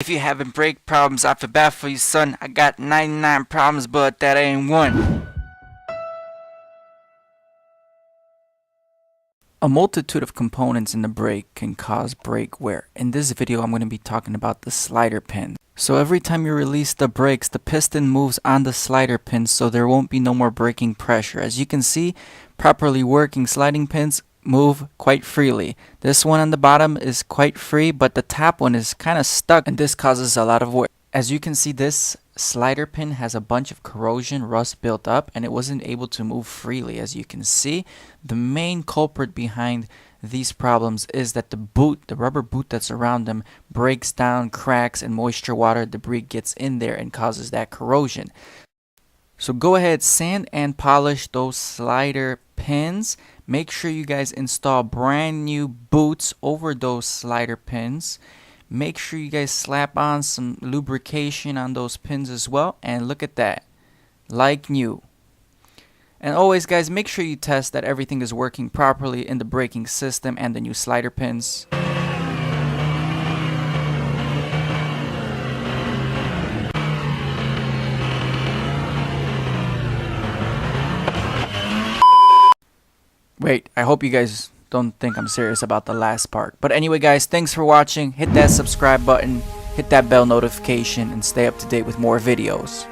If you having brake problems, I feel bad for you, son. I got 99 problems, but that ain't one. A multitude of components in the brake can cause brake wear. In this video, I'm going to be talking about the slider pin. So every time you release the brakes, the piston moves on the slider pins, so there won't be no more braking pressure. As you can see, properly working sliding pins move quite freely. This one on the bottom is quite free, but the top one is kind of stuck, and this causes a lot of wear. As you can see, this slider pin has a bunch of corrosion rust built up, and it wasn't able to move freely. As you can see, the main culprit behind these problems is that the rubber boot that's around them breaks down, cracks, and moisture, water, debris gets in there and causes that corrosion. So go ahead, sand and polish those slider pins. Make sure you guys install brand new boots over those slider pins. Make sure you guys slap on some lubrication on those pins as well, and look at that, like new. And always, guys, make sure you test that everything is working properly in the braking system and the new slider pins. Wait, I hope you guys don't think I'm serious about the last part. But anyway, guys, thanks for watching. Hit that subscribe button, hit that bell notification, and stay up to date with more videos.